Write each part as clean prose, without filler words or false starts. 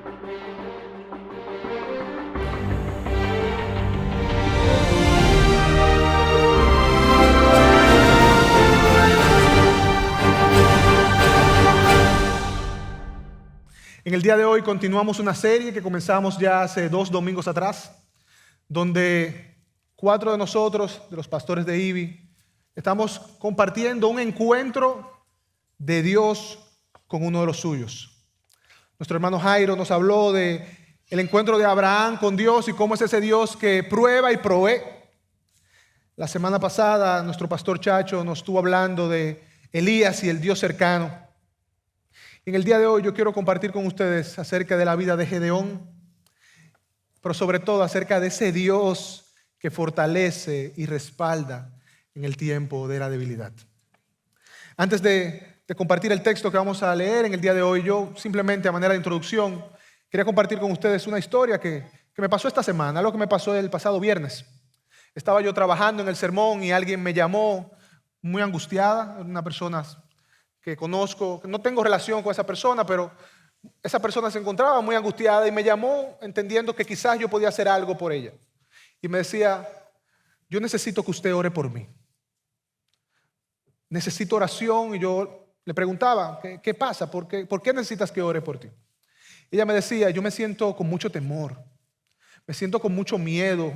En el día de hoy continuamos una serie que comenzamos ya hace 2 domingos atrás, donde 4 de nosotros, de los pastores de IBI, estamos compartiendo un encuentro de Dios con uno de los suyos. Nuestro hermano Jairo nos habló de el encuentro de Abraham con Dios y cómo es ese Dios que prueba y provee. La semana pasada nuestro pastor Chacho nos estuvo hablando de Elías y el Dios cercano. En el día de hoy yo quiero compartir con ustedes acerca de la vida de Gedeón, pero sobre todo acerca de ese Dios que fortalece y respalda en el tiempo de la debilidad. Antes de compartir el texto que vamos a leer en el día de hoy, yo simplemente a manera de introducción quería compartir con ustedes una historia que me pasó esta semana, algo que me pasó el pasado viernes. Estaba yo trabajando en el sermón y alguien me llamó muy angustiada, una persona que conozco, que no tengo relación con esa persona, pero esa persona se encontraba muy angustiada y me llamó entendiendo que quizás yo podía hacer algo por ella. Y me decía, yo necesito que usted ore por mí. Necesito oración. Y yo le preguntaba, ¿qué pasa? ¿Por qué necesitas que ore por ti? Ella me decía, yo me siento con mucho temor, me siento con mucho miedo,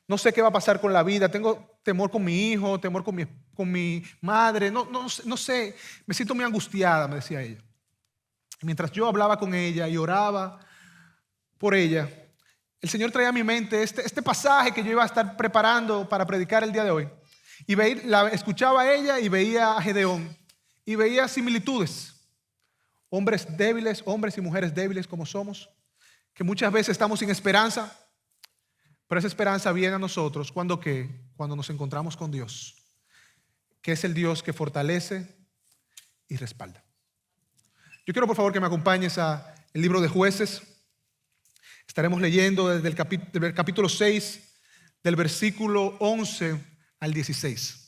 no sé qué va a pasar con la vida, tengo temor con mi hijo, temor con mi madre, no sé, me siento muy angustiada, me decía ella. Mientras yo hablaba con ella y oraba por ella, el Señor traía a mi mente este pasaje que yo iba a estar preparando para predicar el día de hoy. Y la escuchaba a ella y veía a Gedeón y veía similitudes. Hombres débiles, hombres y mujeres débiles como somos, que muchas veces estamos sin esperanza, pero esa esperanza viene a nosotros cuando nos encontramos con Dios, que es el Dios que fortalece y respalda. Yo quiero por favor que me acompañes al libro de Jueces. Estaremos leyendo desde el capítulo 6, del versículo 11 al 16.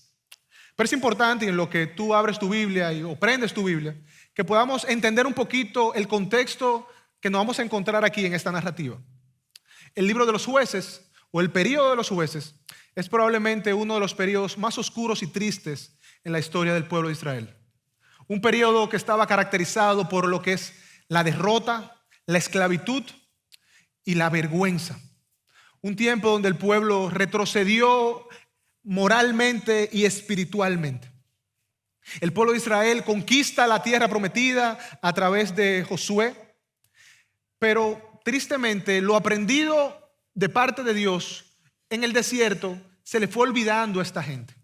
Pero es importante en lo que tú abres tu Biblia o prendes tu Biblia, que podamos entender un poquito el contexto que nos vamos a encontrar aquí en esta narrativa. El libro de los Jueces, o el período de los Jueces, es probablemente uno de los periodos más oscuros y tristes en la historia del pueblo de Israel. Un periodo que estaba caracterizado por lo que es la derrota, la esclavitud y la vergüenza. Un tiempo donde el pueblo retrocedió moralmente y espiritualmente. El pueblo de Israel conquista la tierra prometida a través de Josué, pero tristemente lo aprendido de parte de Dios en el desierto se le fue olvidando a esta gente.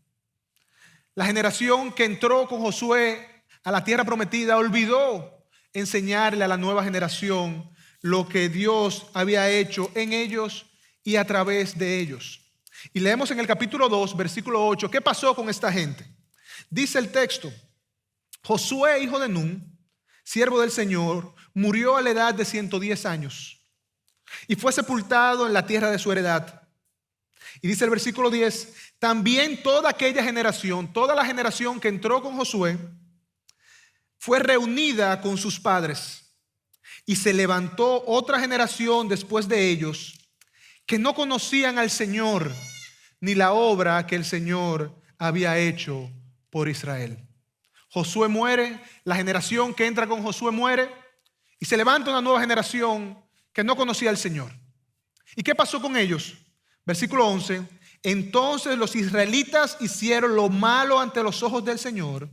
La generación que entró con Josué a la tierra prometida olvidó enseñarle a la nueva generación lo que Dios había hecho en ellos y a través de ellos. Y leemos en el capítulo 2, versículo 8, ¿qué pasó con esta gente? Dice el texto, Josué, hijo de Nun, siervo del Señor, murió a la edad de 110 años y fue sepultado en la tierra de su heredad. Y dice el versículo 10, también toda aquella generación, toda la generación que entró con Josué, fue reunida con sus padres. Y se levantó otra generación después de ellos que no conocían al Señor ni la obra que el Señor había hecho por Israel. Josué muere, la generación que entra con Josué muere y se levanta una nueva generación que no conocía al Señor. ¿Y qué pasó con ellos? Versículo 11, entonces los israelitas hicieron lo malo ante los ojos del Señor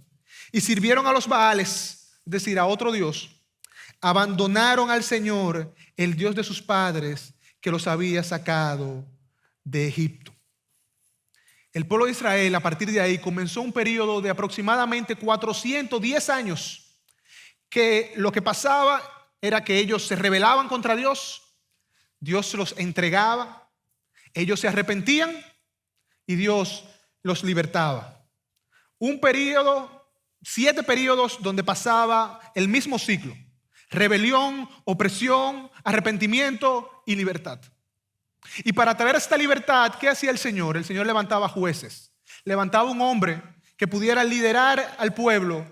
y sirvieron a los Baales, es decir, a otro Dios. Abandonaron al Señor, el Dios de sus padres, que los había sacado de Egipto. El pueblo de Israel, a partir de ahí, comenzó un periodo de aproximadamente 410 años, que lo que pasaba era que ellos se rebelaban contra Dios, Dios los entregaba, ellos se arrepentían y Dios los libertaba. Un periodo, 7 periodos donde pasaba el mismo ciclo: rebelión, opresión, arrepentimiento y libertad. Y para traer esta libertad, ¿qué hacía el Señor? El Señor levantaba jueces, levantaba un hombre que pudiera liderar al pueblo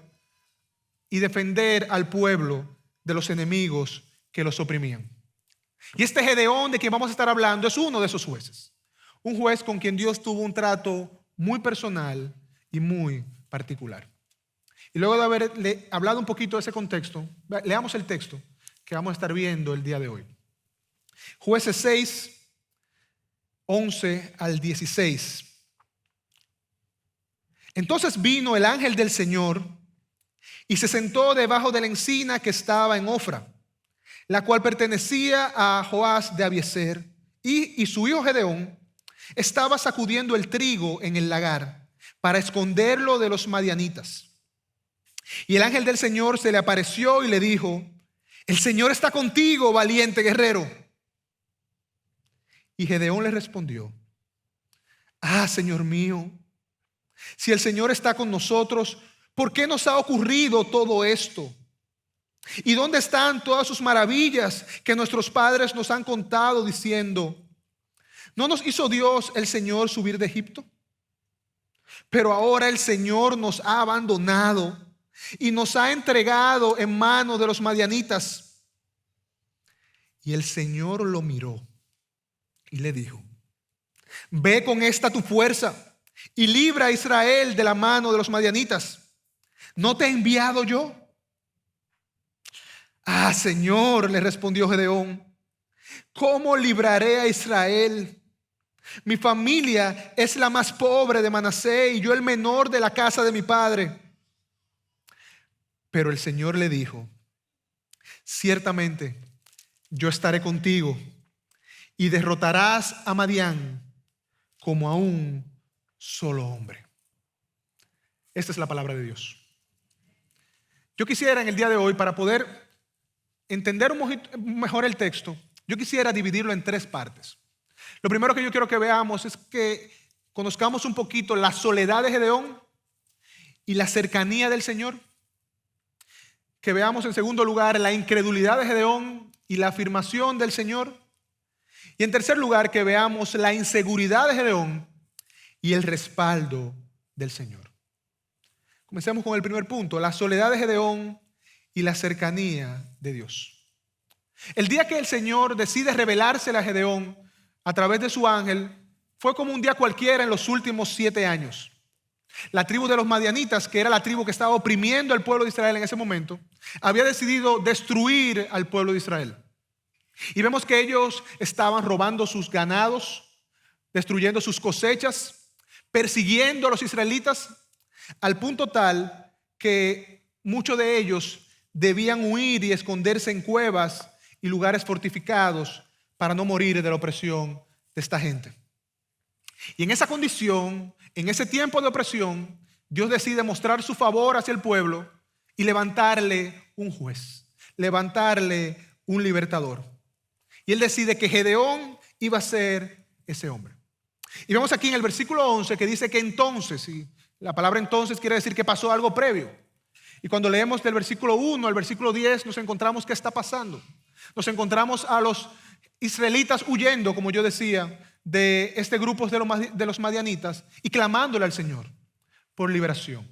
y defender al pueblo de los enemigos que los oprimían. Y este Gedeón de quien vamos a estar hablando es uno de esos jueces. Un juez con quien Dios tuvo un trato muy personal y muy particular. Y luego de haberle hablado un poquito de ese contexto, leamos el texto que vamos a estar viendo el día de hoy. Jueces 6, 11 al 16. Entonces vino el ángel del Señor y se sentó debajo de la encina que estaba en Ofra, la cual pertenecía a Joás de Abiezer, y su hijo Gedeón estaba sacudiendo el trigo en el lagar para esconderlo de los madianitas. Y el ángel del Señor se le apareció y le dijo: el Señor está contigo, valiente guerrero. Y Gedeón le respondió: Señor mío, si el Señor está con nosotros, ¿por qué nos ha ocurrido todo esto? ¿Y dónde están todas sus maravillas que nuestros padres nos han contado diciendo: ¿no nos hizo Dios el Señor subir de Egipto? Pero ahora el Señor nos ha abandonado y nos ha entregado en manos de los madianitas. Y el Señor lo miró y le dijo: ve con esta tu fuerza y libra a Israel de la mano de los madianitas. ¿No te he enviado yo? Señor, le respondió Gedeón, ¿cómo libraré a Israel? Mi familia es la más pobre de Manasés y yo el menor de la casa de mi padre. Pero el Señor le dijo: ciertamente yo estaré contigo y derrotarás a Madián como a un solo hombre. Esta es la palabra de Dios. Yo quisiera en el día de hoy, para poder entender mejor el texto, yo quisiera dividirlo en tres partes. Lo primero que yo quiero que veamos es que conozcamos un poquito la soledad de Gedeón y la cercanía del Señor. Que veamos en segundo lugar la incredulidad de Gedeón y la afirmación del Señor. Y en tercer lugar que veamos la inseguridad de Gedeón y el respaldo del Señor. Comencemos con el primer punto, la soledad de Gedeón y la cercanía de Dios. El día que el Señor decide revelársele a Gedeón a través de su ángel fue como un día cualquiera en los últimos 7 años. La tribu de los madianitas, que era la tribu que estaba oprimiendo al pueblo de Israel en ese momento, había decidido destruir al pueblo de Israel. Y vemos que ellos estaban robando sus ganados, destruyendo sus cosechas, persiguiendo a los israelitas, al punto tal que muchos de ellos debían huir y esconderse en cuevas y lugares fortificados para no morir de la opresión de esta gente. Y en esa condición, en ese tiempo de opresión, Dios decide mostrar su favor hacia el pueblo y levantarle un juez, levantarle un libertador. Y Él decide que Gedeón iba a ser ese hombre. Y vemos aquí en el versículo 11 que dice que entonces, y la palabra entonces quiere decir que pasó algo previo. Y cuando leemos del versículo 1 al versículo 10 nos encontramos qué está pasando. Nos encontramos a los israelitas huyendo, como yo decía, de este grupo de los madianitas y clamándole al Señor por liberación.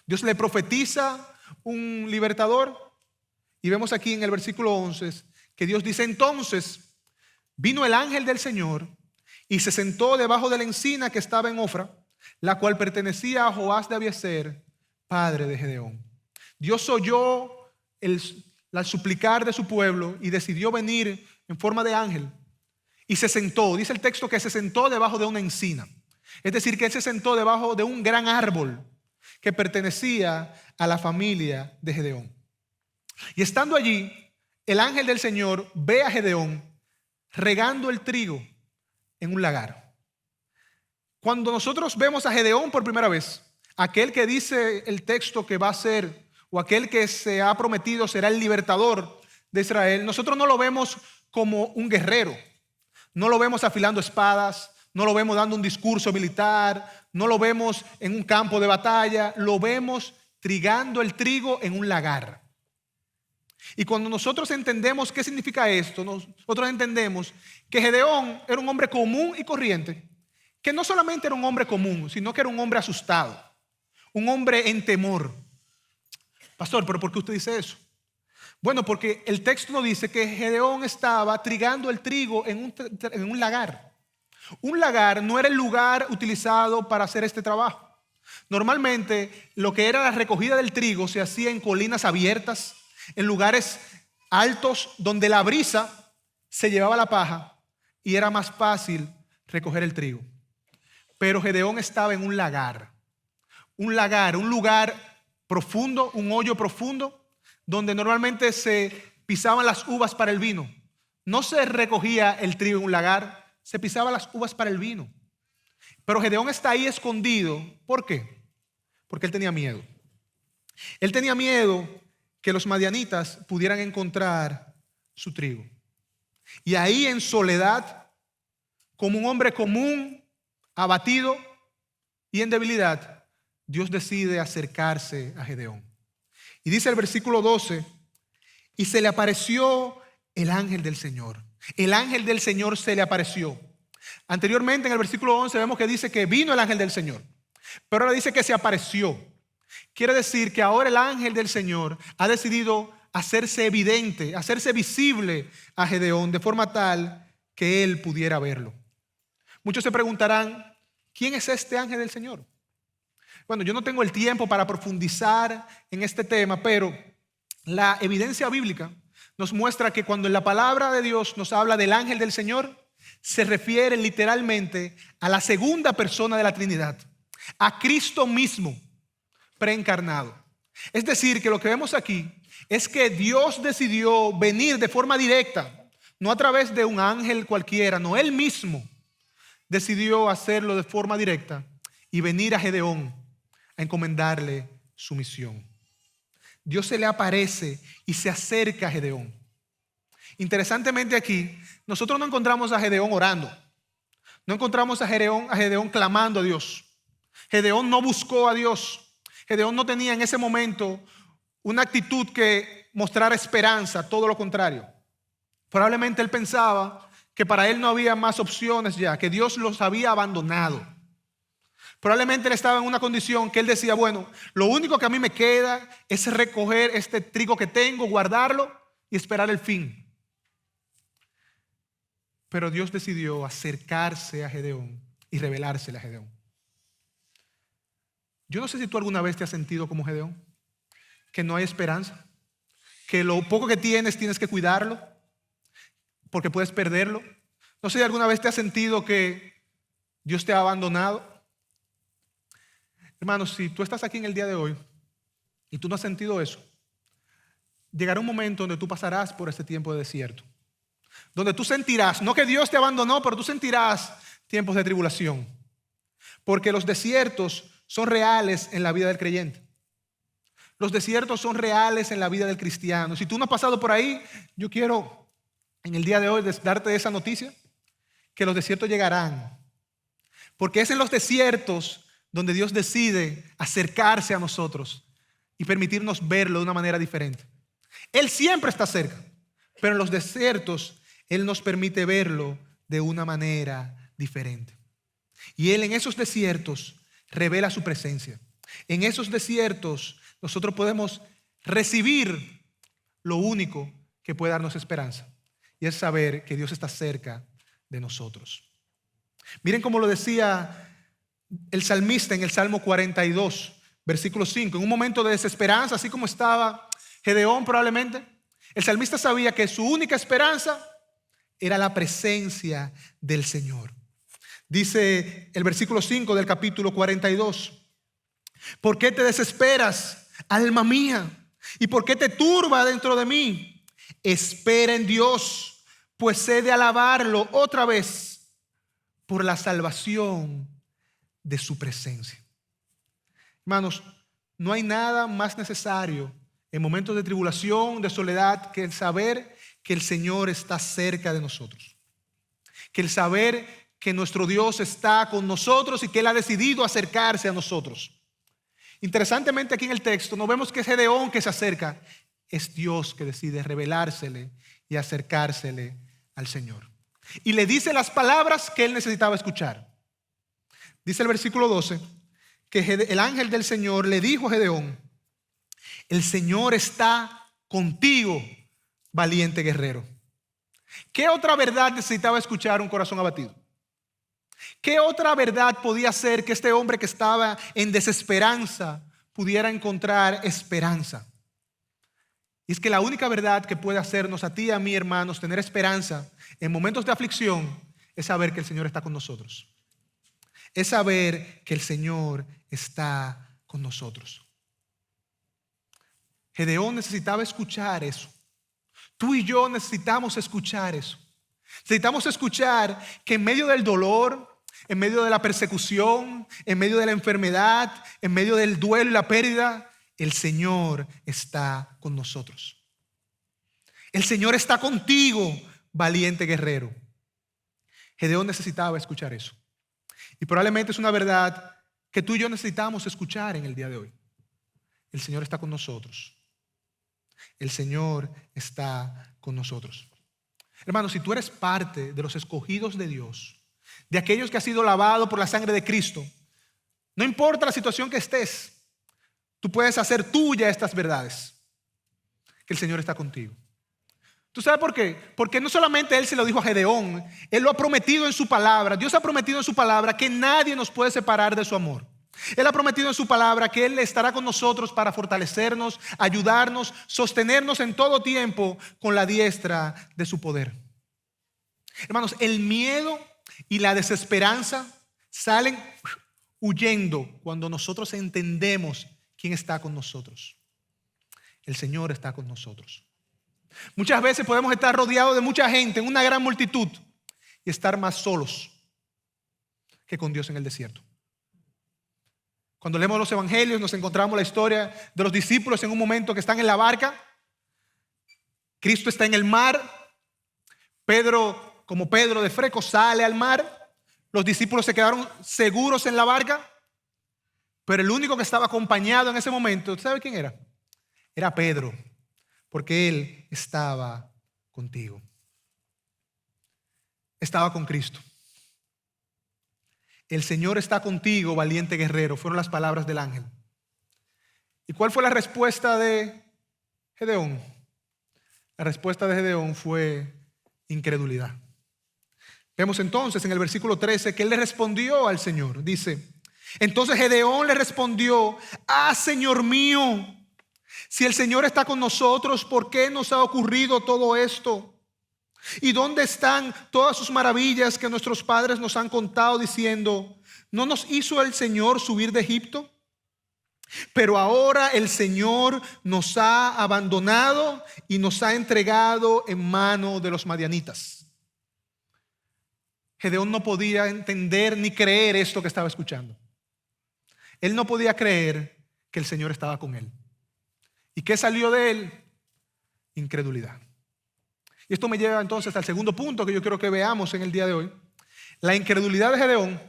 Dios le profetiza un libertador y vemos aquí en el versículo 11 que Dios dice: entonces vino el ángel del Señor y se sentó debajo de la encina que estaba en Ofra, la cual pertenecía a Joás de Abiezer, padre de Gedeón. Dios oyó el suplicar de su pueblo y decidió venir en forma de ángel. Y se sentó, dice el texto que se sentó debajo de una encina. Es decir, que él se sentó debajo de un gran árbol que pertenecía a la familia de Gedeón. Y estando allí, el ángel del Señor ve a Gedeón regando el trigo en un lagar. Cuando nosotros vemos a Gedeón por primera vez, aquel que dice el texto que va a ser, o aquel que se ha prometido será el libertador de Israel, nosotros no lo vemos como un guerrero. No lo vemos afilando espadas, no lo vemos dando un discurso militar, no lo vemos en un campo de batalla, lo vemos trigando el trigo en un lagar. Y cuando nosotros entendemos qué significa esto, nosotros entendemos que Gedeón era un hombre común y corriente, que no solamente era un hombre común, sino que era un hombre asustado, un hombre en temor. Pastor, ¿pero por qué usted dice eso? Bueno, porque el texto nos dice que Gedeón estaba trigando el trigo en un lagar. Un lagar no era el lugar utilizado para hacer este trabajo. Normalmente lo que era la recogida del trigo se hacía en colinas abiertas, en lugares altos donde la brisa se llevaba la paja y era más fácil recoger el trigo. Pero Gedeón estaba en un lagar, un lugar profundo, un hoyo profundo, donde normalmente se pisaban las uvas para el vino. No se recogía el trigo en un lagar, se pisaban las uvas para el vino. Pero Gedeón está ahí escondido. ¿Por qué? Porque él tenía miedo. Él tenía miedo que los madianitas pudieran encontrar su trigo. Y ahí en soledad, como un hombre común, abatido y en debilidad, Dios decide acercarse a Gedeón. Y dice el versículo 12, y se le apareció el ángel del Señor. El ángel del Señor se le apareció. Anteriormente en el versículo 11 vemos que dice que vino el ángel del Señor. Pero ahora dice que se apareció. Quiere decir que ahora el ángel del Señor ha decidido hacerse evidente, hacerse visible a Gedeón de forma tal que él pudiera verlo. Muchos se preguntarán, ¿quién es este ángel del Señor? Bueno, yo no tengo el tiempo para profundizar en este tema, pero la evidencia bíblica nos muestra que cuando en la palabra de Dios nos habla del ángel del Señor, se refiere literalmente a la segunda persona de la Trinidad, a Cristo mismo preencarnado. Es decir, que lo que vemos aquí es que Dios decidió venir de forma directa, no a través de un ángel cualquiera, no, Él mismo decidió hacerlo de forma directa y venir a Gedeón a encomendarle su misión. Dios se le aparece y se acerca a Gedeón. Interesantemente aquí, nosotros no encontramos a Gedeón orando. No encontramos a Gedeón clamando a Dios. Gedeón no buscó a Dios. Gedeón no tenía en ese momento una actitud que mostrara esperanza, todo lo contrario. Probablemente él pensaba que para él no había más opciones ya, que Dios los había abandonado. Probablemente él estaba en una condición que él decía, bueno, lo único que a mí me queda es recoger este trigo que tengo, guardarlo y esperar el fin. Pero Dios decidió acercarse a Gedeón y revelársele a Gedeón. Yo no sé si tú alguna vez te has sentido como Gedeón, que no hay esperanza, que lo poco que tienes que cuidarlo, porque puedes perderlo. No sé si alguna vez te has sentido que Dios te ha abandonado. Hermanos, si tú estás aquí en el día de hoy y tú no has sentido eso, llegará un momento donde tú pasarás por este tiempo de desierto, donde tú sentirás, no que Dios te abandonó, pero tú sentirás tiempos de tribulación, porque los desiertos son reales en la vida del creyente. Los desiertos son reales en la vida del cristiano. Si tú no has pasado por ahí, yo quiero en el día de hoy darte esa noticia, que los desiertos llegarán, porque es en los desiertos donde Dios decide acercarse a nosotros y permitirnos verlo de una manera diferente. Él siempre está cerca, pero en los desiertos Él nos permite verlo de una manera diferente. Y Él en esos desiertos revela su presencia. En esos desiertos nosotros podemos recibir lo único que puede darnos esperanza, y es saber que Dios está cerca de nosotros. Miren cómo lo decía el salmista en el Salmo 42, versículo 5. En un momento de desesperanza, así como estaba Gedeón probablemente, el salmista sabía que su única esperanza era la presencia del Señor. Dice el versículo 5 del capítulo 42. ¿Por qué te desesperas, alma mía? ¿Y por qué te turba dentro de mí? Espera en Dios, pues he de alabarlo otra vez por la salvación de su presencia. Hermanos, no hay nada más necesario en momentos de tribulación, de soledad, que el saber que el Señor está cerca de nosotros. Que el saber que nuestro Dios está con nosotros y que Él ha decidido acercarse a nosotros. Interesantemente aquí en el texto no vemos que es Gedeón que se acerca, es Dios que decide revelársele y acercársele al Señor. Y le dice las palabras que él necesitaba escuchar. Dice el versículo 12 que el ángel del Señor le dijo a Gedeón: el Señor está contigo, valiente guerrero. ¿Qué otra verdad necesitaba escuchar un corazón abatido? ¿Qué otra verdad podía hacer que este hombre que estaba en desesperanza pudiera encontrar esperanza? Y es que la única verdad que puede hacernos a ti y a mí, hermanos, tener esperanza en momentos de aflicción es saber que el Señor está con nosotros. Es saber que el Señor está con nosotros. Gedeón necesitaba escuchar eso. Tú y yo necesitamos escuchar eso. Necesitamos escuchar que en medio del dolor, en medio de la persecución, en medio de la enfermedad, en medio del duelo y la pérdida, el Señor está con nosotros. El Señor está contigo, valiente guerrero. Gedeón necesitaba escuchar eso. Y probablemente es una verdad que tú y yo necesitamos escuchar en el día de hoy. El Señor está con nosotros. El Señor está con nosotros. Hermanos, si tú eres parte de los escogidos de Dios, de aquellos que han sido lavados por la sangre de Cristo, no importa la situación que estés, tú puedes hacer tuya estas verdades, que el Señor está contigo. ¿Tú sabes por qué? Porque no solamente Él se lo dijo a Gedeón, Él lo ha prometido en su palabra. Dios ha prometido en su palabra que nadie nos puede separar de su amor. Él ha prometido en su palabra que Él estará con nosotros para fortalecernos, ayudarnos, sostenernos en todo tiempo con la diestra de su poder. Hermanos, el miedo y la desesperanza salen huyendo cuando nosotros entendemos quién está con nosotros. El Señor está con nosotros. Muchas veces podemos estar rodeados de mucha gente, en una gran multitud, y estar más solos que con Dios en el desierto. Cuando leemos los evangelios nos encontramos la historia de los discípulos en un momento que están en la barca. Cristo está en el mar. Pedro, como Pedro de Freco, sale al mar. Los discípulos se quedaron seguros en la barca. Pero el único que estaba acompañado en ese momento, ¿sabe quién era? Era Pedro, porque él estaba contigo. Estaba con Cristo. El Señor está contigo, valiente guerrero, fueron las palabras del ángel. ¿Y cuál fue la respuesta de Gedeón? La respuesta de Gedeón fue incredulidad. Vemos entonces en el versículo 13 que él le respondió al Señor. Dice: entonces Gedeón le respondió: Señor mío, si el Señor está con nosotros, ¿por qué nos ha ocurrido todo esto? ¿Y dónde están todas sus maravillas que nuestros padres nos han contado diciendo: ¿no nos hizo el Señor subir de Egipto? Pero ahora el Señor nos ha abandonado y nos ha entregado en mano de los madianitas. Gedeón no podía entender ni creer esto que estaba escuchando. Él no podía creer que el Señor estaba con él. ¿Y qué salió de él? Incredulidad. Y esto me lleva entonces al segundo punto que yo quiero que veamos en el día de hoy. La incredulidad de Gedeón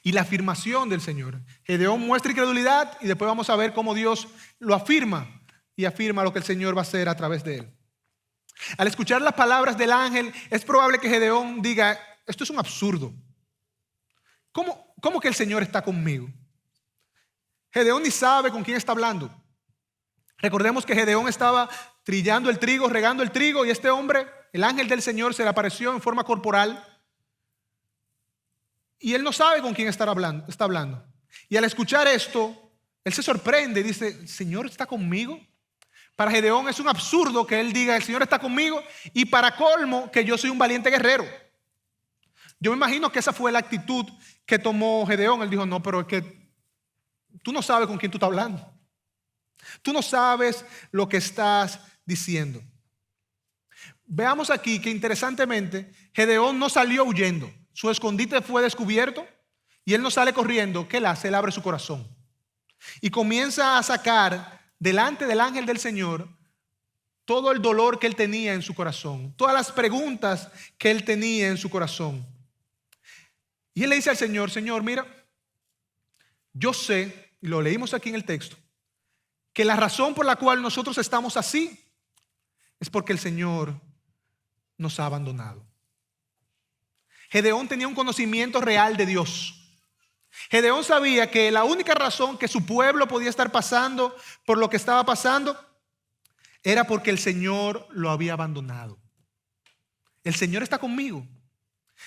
y la afirmación del Señor. Gedeón muestra incredulidad y después vamos a ver cómo Dios lo afirma y afirma lo que el Señor va a hacer a través de él. Al escuchar las palabras del ángel, es probable que Gedeón diga: esto es un absurdo. ¿Cómo que el Señor está conmigo? Gedeón ni sabe con quién está hablando. Recordemos que Gedeón estaba trillando el trigo, regando el trigo, y este hombre, el ángel del Señor, se le apareció en forma corporal. Y él no sabe con quién está hablando. Y al escuchar esto, él se sorprende y dice: ¿el Señor está conmigo? Para Gedeón es un absurdo que él diga: el Señor está conmigo, y para colmo que yo soy un valiente guerrero. Yo me imagino que esa fue la actitud que tomó Gedeón. Él dijo: no, pero es que tú no sabes con quién tú estás hablando. Tú no sabes lo que estás diciendo. Veamos aquí que interesantemente Gedeón no salió huyendo. Su escondite fue descubierto y él no sale corriendo. ¿Qué él hace? Él abre su corazón y comienza a sacar delante del ángel del Señor todo el dolor que él tenía en su corazón, todas las preguntas que él tenía en su corazón. Y él le dice al Señor: Señor, mira, yo sé, y lo leímos aquí en el texto, que la razón por la cual nosotros estamos así es porque el Señor nos ha abandonado. Gedeón tenía un conocimiento real de Dios. Gedeón sabía que la única razón que su pueblo podía estar pasando por lo que estaba pasando era porque el Señor lo había abandonado. El Señor está conmigo.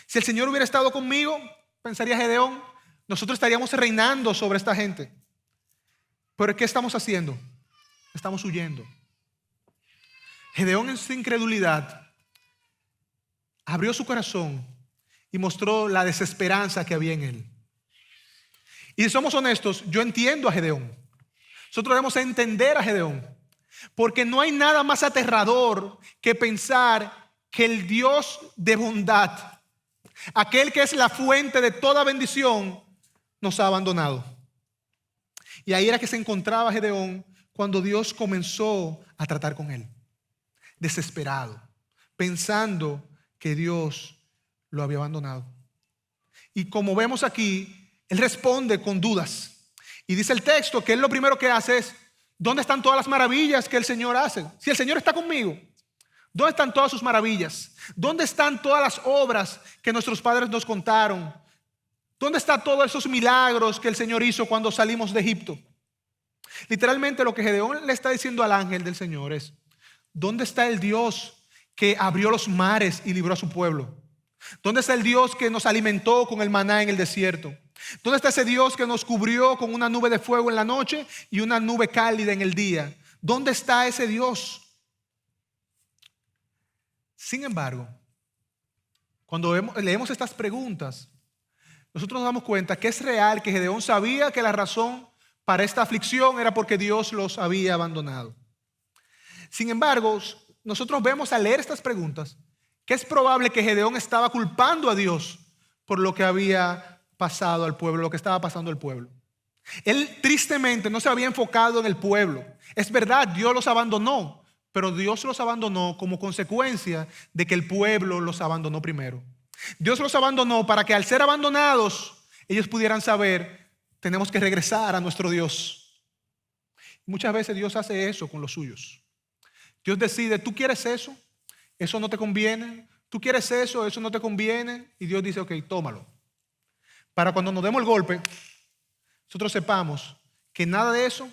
Si el Señor hubiera estado conmigo, pensaría Gedeón, nosotros estaríamos reinando sobre esta gente. Pero ¿qué estamos haciendo? Estamos huyendo. Gedeón en su incredulidad abrió su corazón y mostró la desesperanza que había en él. Y si somos honestos, yo entiendo a Gedeón. Nosotros debemos entender a Gedeón, porque no hay nada más aterrador que pensar que el Dios de bondad, aquel que es la fuente de toda bendición, nos ha abandonado. Y ahí era que se encontraba Gedeón cuando Dios comenzó a tratar con él, desesperado, pensando que Dios lo había abandonado. Y como vemos aquí, él responde con dudas. Y dice el texto que él lo primero que hace es: ¿dónde están todas las maravillas que el Señor hace? Si el Señor está conmigo, ¿dónde están todas sus maravillas? ¿Dónde están todas las obras que nuestros padres nos contaron? ¿Dónde están todos esos milagros que el Señor hizo cuando salimos de Egipto? Literalmente lo que Gedeón le está diciendo al ángel del Señor es: ¿dónde está el Dios que abrió los mares y libró a su pueblo? ¿Dónde está el Dios que nos alimentó con el maná en el desierto? ¿Dónde está ese Dios que nos cubrió con una nube de fuego en la noche y una nube cálida en el día? ¿Dónde está ese Dios? Sin embargo, cuando leemos estas preguntas, nosotros nos damos cuenta que es real que Gedeón sabía que la razón para esta aflicción era porque Dios los había abandonado. Sin embargo, nosotros vemos al leer estas preguntas que es probable que Gedeón estaba culpando a Dios por lo que había pasado al pueblo, lo que estaba pasando al pueblo. Él tristemente no se había enfocado en el pueblo. Es verdad, Dios los abandonó, pero Dios los abandonó como consecuencia de que el pueblo los abandonó primero. Dios los abandonó para que al ser abandonados ellos pudieran saber: tenemos que regresar a nuestro Dios. Muchas veces Dios hace eso con los suyos. Dios decide: ¿tú quieres eso? Eso no te conviene. ¿Tú quieres eso? Eso no te conviene. Y Dios dice: ok, tómalo. Para cuando nos demos el golpe, nosotros sepamos que nada de eso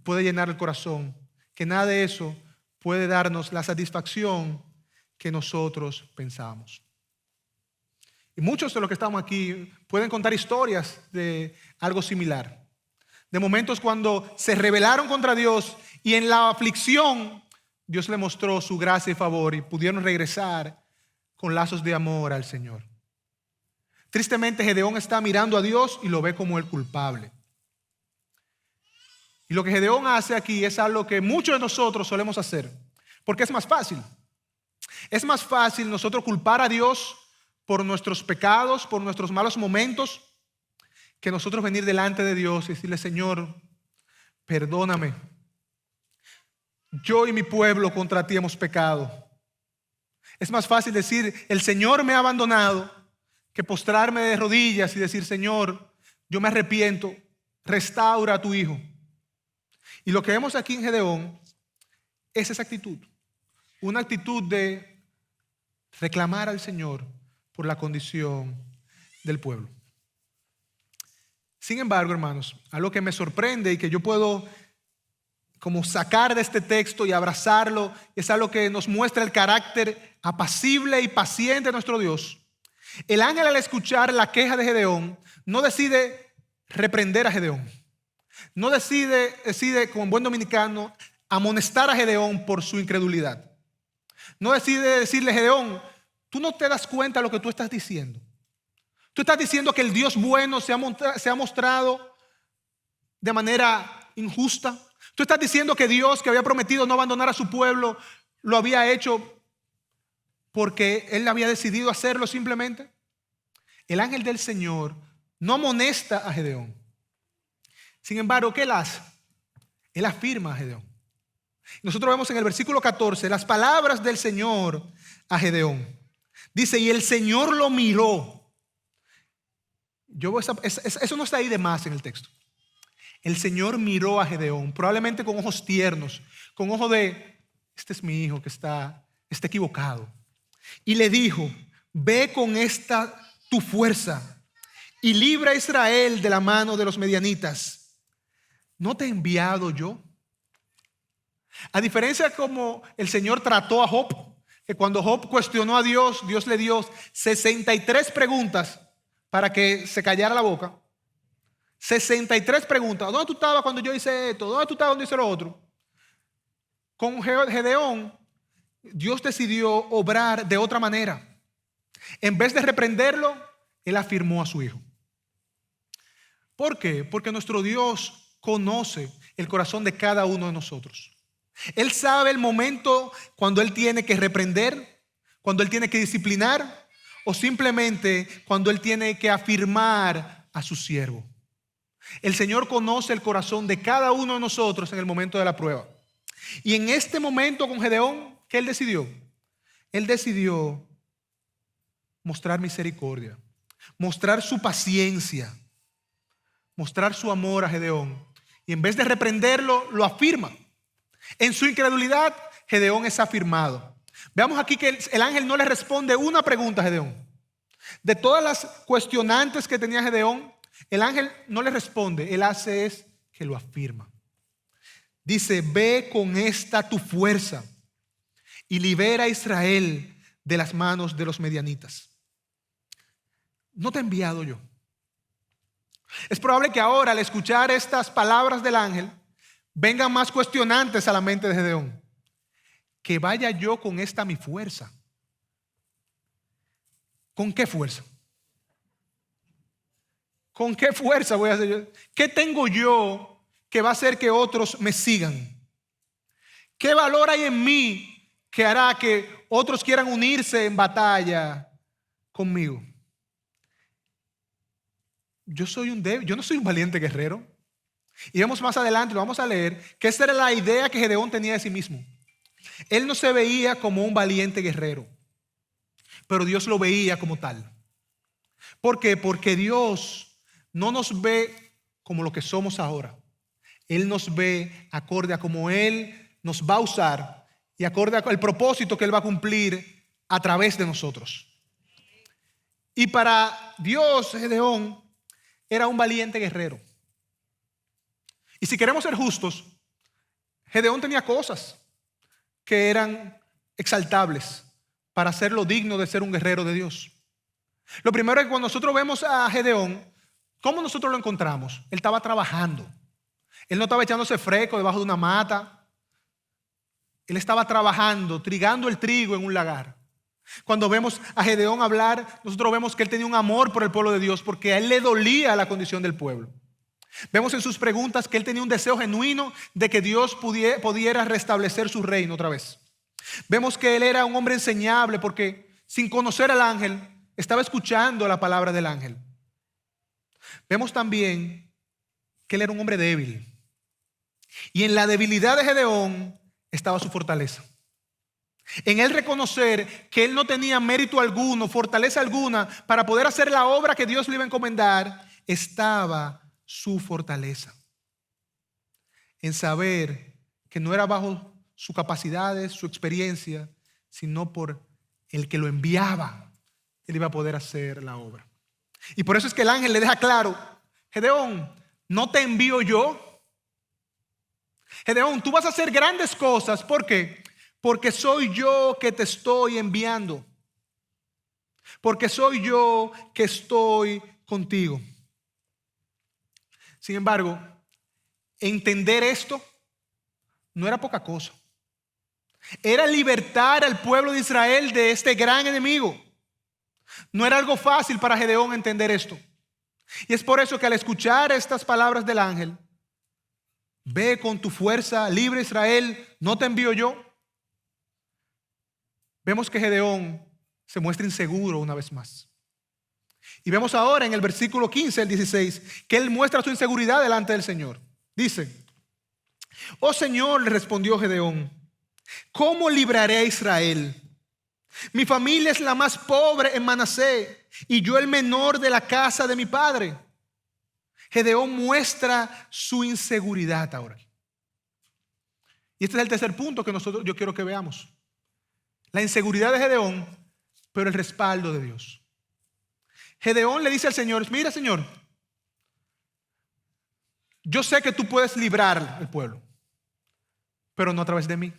puede llenar el corazón, que nada de eso puede darnos la satisfacción que nosotros pensamos. Y muchos de los que estamos aquí pueden contar historias de algo similar, de momentos cuando se rebelaron contra Dios y en la aflicción Dios le mostró su gracia y favor y pudieron regresar con lazos de amor al Señor. Tristemente, Gedeón está mirando a Dios y lo ve como el culpable. Y lo que Gedeón hace aquí es algo que muchos de nosotros solemos hacer, porque es más fácil. Es más fácil nosotros culpar a Dios por nuestros pecados, por nuestros malos momentos, que nosotros venir delante de Dios y decirle: Señor, perdóname. Yo y mi pueblo contra ti hemos pecado. Es más fácil decir: el Señor me ha abandonado, que postrarme de rodillas y decir: Señor, yo me arrepiento, restaura a tu hijo. Y lo que vemos aquí en Gedeón es esa actitud, una actitud de reclamar al Señor por la condición del pueblo. Sin embargo, hermanos, algo que me sorprende y que yo puedo como sacar de este texto y abrazarlo, es algo que nos muestra el carácter apacible y paciente de nuestro Dios. El ángel, al escuchar la queja de Gedeón, no decide reprender a Gedeón. No decide como buen dominicano, amonestar a Gedeón por su incredulidad. No decide decirle: Gedeón, tú no te das cuenta de lo que tú estás diciendo. Tú estás diciendo que el Dios bueno se ha mostrado de manera injusta. Tú estás diciendo que Dios, que había prometido no abandonar a su pueblo, lo había hecho porque Él había decidido hacerlo simplemente. El ángel del Señor no amonesta a Gedeón. Sin embargo, ¿qué Él hace? Él afirma a Gedeón. Nosotros vemos en el versículo 14 las palabras del Señor a Gedeón. Dice: y el Señor lo miró. Eso no está ahí de más en el texto. El Señor miró a Gedeón, probablemente con ojos tiernos, con ojos de: este es mi hijo que está equivocado. Y le dijo: ve con esta tu fuerza y libra a Israel de la mano de los medianitas. ¿No te he enviado yo? A diferencia como el Señor trató a Job, que cuando Job cuestionó a Dios, Dios le dio 63 preguntas para que se callara la boca. 63 preguntas. ¿Dónde tú estabas cuando yo hice esto? ¿Dónde tú estabas cuando hice lo otro? Con Gedeón, Dios decidió obrar de otra manera. En vez de reprenderlo, Él afirmó a su hijo. ¿Por qué? Porque nuestro Dios conoce el corazón de cada uno de nosotros. Él sabe el momento cuando Él tiene que reprender, cuando Él tiene que disciplinar, o simplemente cuando Él tiene que afirmar a su siervo. El Señor conoce el corazón de cada uno de nosotros en el momento de la prueba. Y en este momento con Gedeón, ¿qué Él decidió? Él decidió mostrar misericordia, mostrar su paciencia, mostrar su amor a Gedeón. Y en vez de reprenderlo, lo afirma. En su incredulidad, Gedeón es afirmado. Veamos aquí que el ángel no le responde una pregunta a Gedeón. De todas las cuestionantes que tenía Gedeón, el ángel no le responde. Él hace es que lo afirma. Dice: ve con esta tu fuerza y libera a Israel de las manos de los medianitas. ¿No te he enviado yo? Es probable que ahora, al escuchar estas palabras del ángel, vengan más cuestionantes a la mente de Gedeón. Que vaya yo con esta mi fuerza. ¿Con qué fuerza? ¿Con qué fuerza voy a hacer yo? ¿Qué tengo yo que va a hacer que otros me sigan? ¿Qué valor hay en mí que hará que otros quieran unirse en batalla conmigo? Yo soy un débil, yo no soy un valiente guerrero. Y vemos más adelante, lo vamos a leer, que esta era la idea que Gedeón tenía de sí mismo. Él no se veía como un valiente guerrero, pero Dios lo veía como tal. ¿Por qué? Porque Dios no nos ve como lo que somos ahora. Él nos ve acorde a cómo Él nos va a usar y acorde al propósito que Él va a cumplir a través de nosotros. Y para Dios, Gedeón era un valiente guerrero. Y si queremos ser justos, Gedeón tenía cosas que eran exaltables para hacerlo digno de ser un guerrero de Dios. Lo primero es que cuando nosotros vemos a Gedeón, ¿cómo nosotros lo encontramos? Él estaba trabajando. Él no estaba echándose fresco debajo de una mata. Él estaba trabajando, trigando el trigo en un lagar. Cuando vemos a Gedeón hablar, nosotros vemos que él tenía un amor por el pueblo de Dios porque a él le dolía la condición del pueblo. Vemos en sus preguntas que él tenía un deseo genuino de que Dios pudiera restablecer su reino otra vez. Vemos que él era un hombre enseñable porque sin conocer al ángel estaba escuchando la palabra del ángel. Vemos también que él era un hombre débil y en la debilidad de Gedeón estaba su fortaleza. En él reconocer que él no tenía mérito alguno, fortaleza alguna para poder hacer la obra que Dios le iba a encomendar, estaba su fortaleza. En saber que no era bajo sus capacidades, su experiencia, sino por el que lo enviaba, él iba a poder hacer la obra. Y por eso es que el ángel le deja claro: Gedeón, ¿no te envío yo? Gedeón, tú vas a hacer grandes cosas. ¿Por qué? Porque soy yo que te estoy enviando. Porque soy yo que estoy contigo. Sin embargo, entender esto no era poca cosa. Era libertar al pueblo de Israel de este gran enemigo. No era algo fácil para Gedeón entender esto. Y es por eso que al escuchar estas palabras del ángel, ve con tu fuerza, libre Israel, ¿no te envío yo? Vemos que Gedeón se muestra inseguro una vez más. Y vemos ahora en el versículo 15 al 16 que él muestra su inseguridad delante del Señor. Dice: oh Señor, le respondió Gedeón, ¿cómo libraré a Israel? Mi familia es la más pobre en Manasés y yo el menor de la casa de mi padre. Gedeón muestra su inseguridad ahora. Y este es el tercer punto que yo quiero que veamos. La inseguridad de Gedeón, pero el respaldo de Dios. Gedeón le dice al Señor: mira, Señor, yo sé que tú puedes librar al pueblo. pero no a través de mí.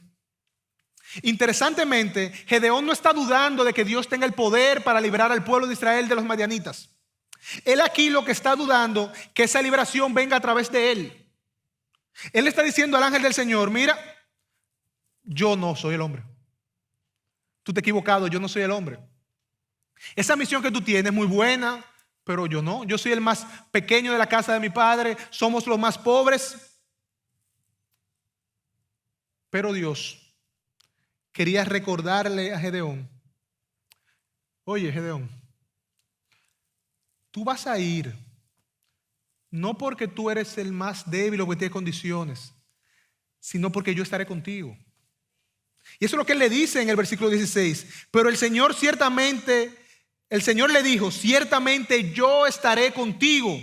Interesantemente, Gedeón no está dudando de que Dios tenga el poder para librar al pueblo de Israel de los madianitas. Él aquí lo que está dudando, que esa liberación venga a través de él. Él está diciendo al ángel del Señor: mira, yo no soy el hombre. Tú te has equivocado, yo no soy el hombre. Esa misión que tú tienes es muy buena, pero yo no. Yo soy el más pequeño de la casa de mi padre. Somos los más pobres. Pero Dios quería recordarle a Gedeón: oye, Gedeón, tú vas a ir no porque tú eres el más débil o que tienes condiciones, sino porque yo estaré contigo. Y eso es lo que él le dice en el versículo 16. Pero el Señor le dijo: ciertamente yo estaré contigo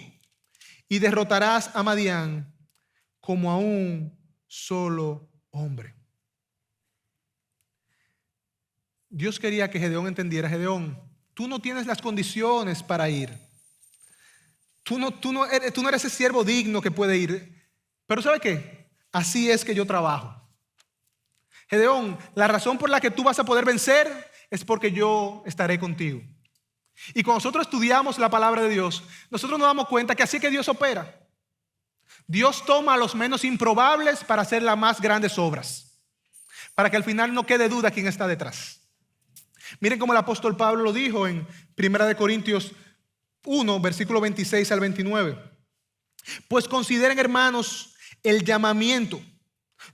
y derrotarás a Madián como a un solo hombre. Dios quería que Gedeón entendiera: Gedeón, tú no tienes las condiciones para ir. Tú no eres ese siervo digno que puede ir. Pero ¿sabe qué? Así es que yo trabajo. Gedeón, la razón por la que tú vas a poder vencer es porque yo estaré contigo. Y cuando nosotros estudiamos la palabra de Dios, nosotros nos damos cuenta que así es que Dios opera. Dios toma a los menos improbables para hacer las más grandes obras, para que al final no quede duda quién está detrás. Miren cómo el apóstol Pablo lo dijo en 1 Corintios 1, versículo 26 al 29. Pues consideren, hermanos, el llamamiento.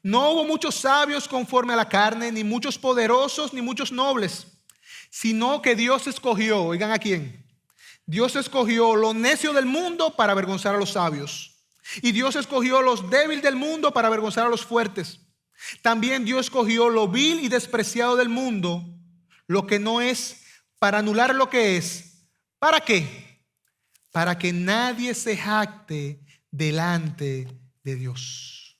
No hubo muchos sabios conforme a la carne, ni muchos poderosos, ni muchos nobles, sino que Dios escogió, oigan a quién, Dios escogió lo necio del mundo para avergonzar a los sabios, y Dios escogió los débiles del mundo para avergonzar a los fuertes. También Dios escogió lo vil y despreciado del mundo, lo que no es, para anular lo que es. ¿Para qué? Para que nadie se jacte delante de Dios.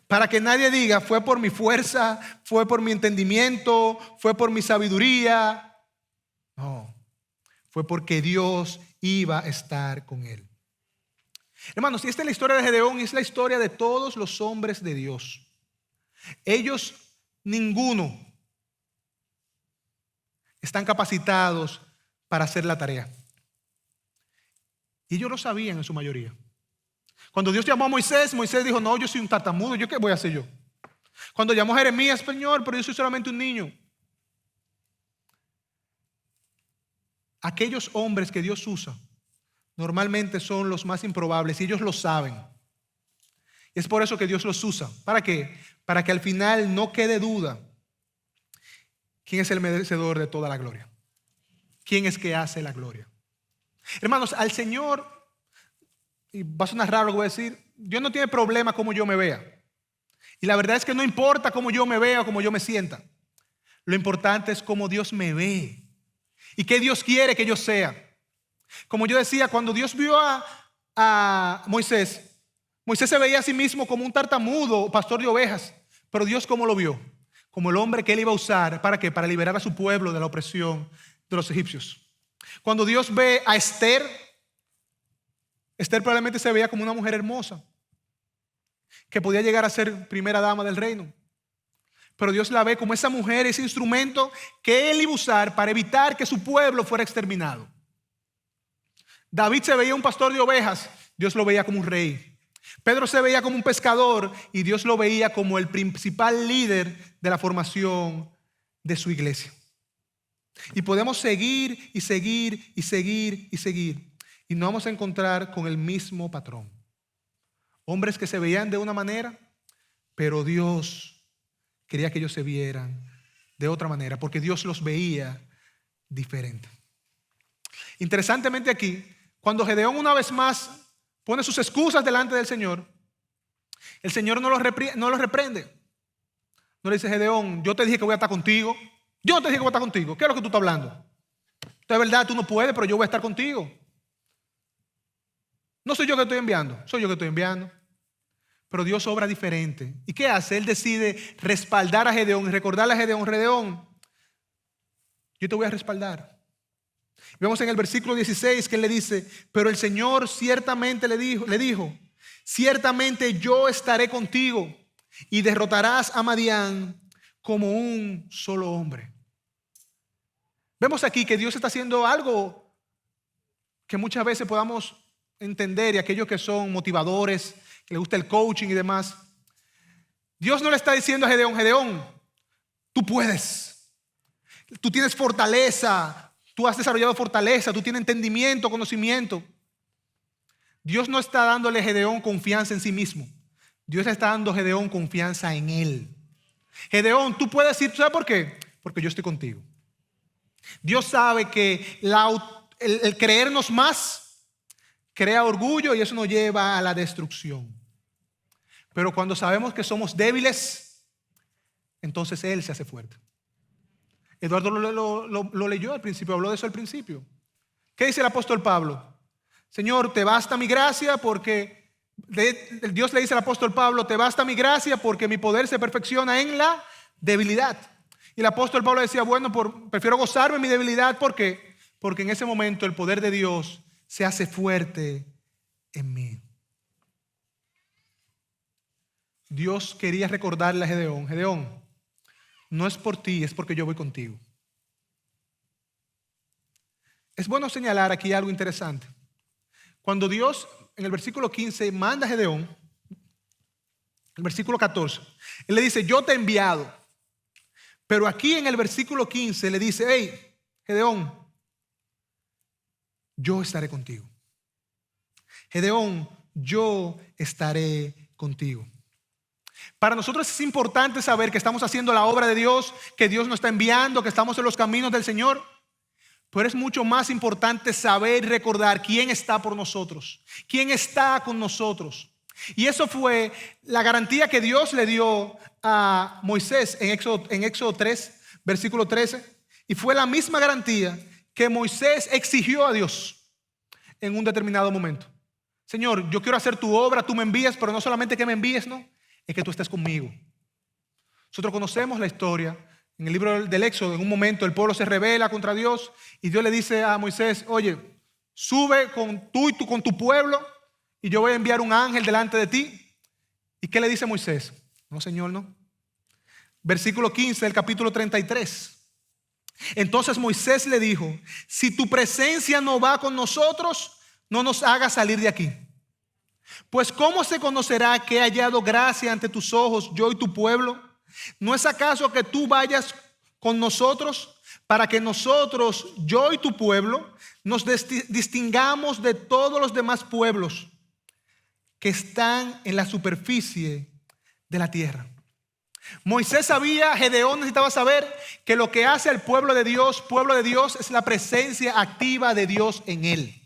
Para que nadie diga: fue por mi fuerza, fue por mi entendimiento, fue por mi sabiduría. No, fue porque Dios iba a estar con él. Hermanos, y esta es la historia de Gedeón y es la historia de todos los hombres de Dios. Ellos, ninguno, están capacitados para hacer la tarea. Y ellos lo sabían en su mayoría. Cuando Dios llamó a Moisés, Moisés dijo: no, yo soy un tartamudo, ¿yo qué voy a hacer yo? Cuando llamó a Jeremías: Señor, pero yo soy solamente un niño. Aquellos hombres que Dios usa normalmente son los más improbables y ellos lo saben. Y es por eso que Dios los usa. ¿Para qué? Para que al final no quede duda quién es el merecedor de toda la gloria. ¿Quién es que hace la gloria? Hermanos, al Señor, y va a sonar raro lo que voy a decir, Dios no tiene problema cómo yo me vea. Y la verdad es que no importa cómo yo me vea o cómo yo me sienta. Lo importante es cómo Dios me ve y qué Dios quiere que yo sea. Como yo decía, cuando Dios vio a Moisés, Moisés se veía a sí mismo como un tartamudo, pastor de ovejas. Pero Dios, ¿cómo lo vio? Como el hombre que él iba a usar. ¿Para qué? Para liberar a su pueblo de la opresión de los egipcios. Cuando Dios ve a Esther, Esther probablemente se veía como una mujer hermosa que podía llegar a ser primera dama del reino. Pero Dios la ve como esa mujer, ese instrumento que él iba a usar para evitar que su pueblo fuera exterminado. David se veía un pastor de ovejas, Dios lo veía como un rey. Pedro se veía como un pescador y Dios lo veía como el principal líder de la formación de su iglesia. Y podemos seguir y seguir y seguir y seguir y nos vamos a encontrar con el mismo patrón. Hombres que se veían de una manera, pero Dios quería que ellos se vieran de otra manera, porque Dios los veía diferente. Interesantemente aquí, cuando Gedeón una vez más pone sus excusas delante del Señor, el Señor no los reprende. No le dice: Gedeón, yo te dije que voy a estar contigo. Yo no te dije que voy a estar contigo. ¿Qué es lo que tú estás hablando? De verdad, tú no puedes, pero yo voy a estar contigo. No soy yo que estoy enviando, soy yo que estoy enviando. Pero Dios obra diferente. ¿Y qué hace? Él decide respaldar a Gedeón y recordarle a Gedeón: Gedeón, yo te voy a respaldar. Vemos en el versículo 16 que él le dice: pero el Señor ciertamente le dijo: ciertamente yo estaré contigo y derrotarás a Madián como un solo hombre. Vemos aquí que Dios está haciendo algo que muchas veces podamos entender, y aquellos que son motivadores, que les gusta el coaching y demás. Dios no le está diciendo a Gedeón: Gedeón, tú puedes, tú tienes fortaleza, tú has desarrollado fortaleza, tú tienes entendimiento, conocimiento. Dios no está dándole a Gedeón confianza en sí mismo. Dios le está dando a Gedeón confianza en él. Gedeón, tú puedes decir, ¿sabes por qué? Porque yo estoy contigo. Dios sabe que el creernos más crea orgullo y eso nos lleva a la destrucción. Pero cuando sabemos que somos débiles, entonces Él se hace fuerte. Eduardo lo leyó al principio, habló de eso al principio. ¿Qué dice el apóstol Pablo? Señor, te basta mi gracia porque... Dios le dice al apóstol Pablo: te basta mi gracia porque mi poder se perfecciona en la debilidad. Y el apóstol Pablo decía: bueno, prefiero gozarme en mi debilidad. ¿Por qué? Porque en ese momento el poder de Dios se hace fuerte en mí. Dios quería recordarle a Gedeón: Gedeón, no es por ti, es porque yo voy contigo. Es bueno señalar aquí algo interesante. Cuando Dios en el versículo 15 manda a Gedeón, el versículo 14, Él le dice: yo te he enviado. Pero aquí en el versículo 15 le dice: hey, Gedeón, yo estaré contigo. Gedeón, yo estaré contigo. Para nosotros es importante saber que estamos haciendo la obra de Dios, que Dios nos está enviando, que estamos en los caminos del Señor. Pero es mucho más importante saber y recordar quién está por nosotros, quién está con nosotros. Y eso fue la garantía que Dios le dio a Moisés en Éxodo 3, versículo 13. Y fue la misma garantía que Moisés exigió a Dios en un determinado momento. Señor, yo quiero hacer tu obra, tú me envías, pero no solamente que me envíes, no, es que tú estés conmigo. Nosotros conocemos la historia. En el libro del Éxodo, en un momento el pueblo se rebela contra Dios y Dios le dice a Moisés: oye, sube con tu pueblo y yo voy a enviar un ángel delante de ti. ¿Y qué le dice Moisés? No, Señor, no. Versículo 15 del capítulo 33. Entonces Moisés le dijo: si tu presencia no va con nosotros, no nos hagas salir de aquí. Pues ¿cómo se conocerá que he hallado gracia ante tus ojos, yo y tu pueblo? ¿No es acaso que tú vayas con nosotros para que nosotros, yo y tu pueblo, nos distingamos de todos los demás pueblos que están en la superficie de la tierra? Moisés sabía, Gedeón necesitaba saber que lo que hace al pueblo de Dios, es la presencia activa de Dios en él.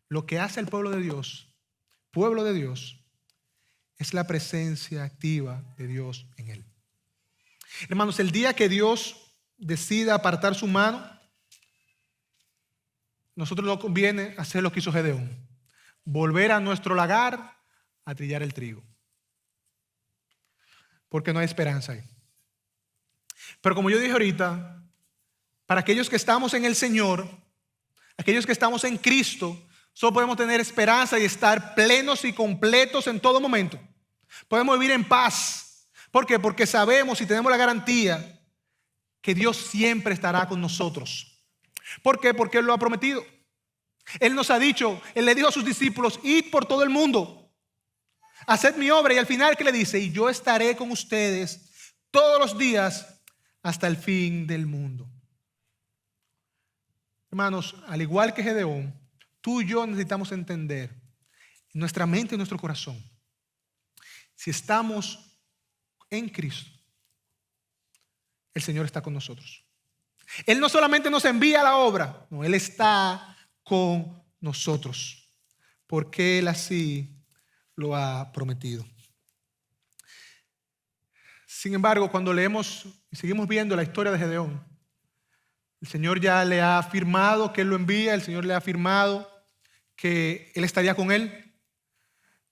Lo que hace al pueblo de Dios, es la presencia activa de Dios en él. Hermanos, el día que Dios decida apartar su mano, nosotros nos conviene hacer lo que hizo Gedeón: volver a nuestro lagar a trillar el trigo, porque no hay esperanza ahí. Pero como yo dije ahorita, para aquellos que estamos en el Señor, aquellos que estamos en Cristo, solo podemos tener esperanza y estar plenos y completos en todo momento. Podemos vivir en paz. ¿Por qué? Porque sabemos y tenemos la garantía que Dios siempre estará con nosotros. ¿Por qué? Porque Él lo ha prometido. Él nos ha dicho, Él le dijo a sus discípulos: id por todo el mundo, haced mi obra. Y al final, ¿qué le dice? Y yo estaré con ustedes todos los días hasta el fin del mundo. Hermanos, al igual que Gedeón, tú y yo necesitamos entender en nuestra mente y nuestro corazón: si estamos en Cristo, el Señor está con nosotros. Él no solamente nos envía la obra, no, Él está con nosotros, porque Él así lo ha prometido. Sin embargo, cuando leemos y seguimos viendo la historia de Gedeón, el Señor ya le ha afirmado que Él lo envía, el Señor le ha afirmado que Él estaría con él.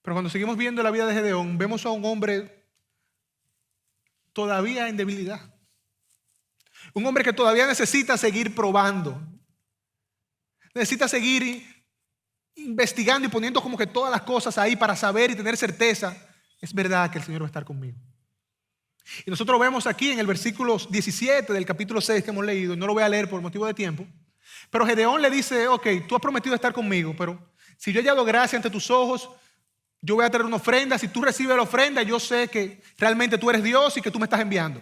Pero cuando seguimos viendo la vida de Gedeón, vemos a un hombre todavía en debilidad. Un hombre que todavía necesita seguir probando. Necesita seguir investigando y poniendo como que todas las cosas ahí para saber y tener certeza, es verdad que el Señor va a estar conmigo. Y nosotros vemos aquí en el versículo 17 del capítulo 6 que hemos leído, y no lo voy a leer por motivo de tiempo, pero Gedeón le dice, ok, tú has prometido estar conmigo, pero si yo he hallado gracia ante tus ojos, yo voy a traer una ofrenda. Si tú recibes la ofrenda, yo sé que realmente tú eres Dios y que tú me estás enviando.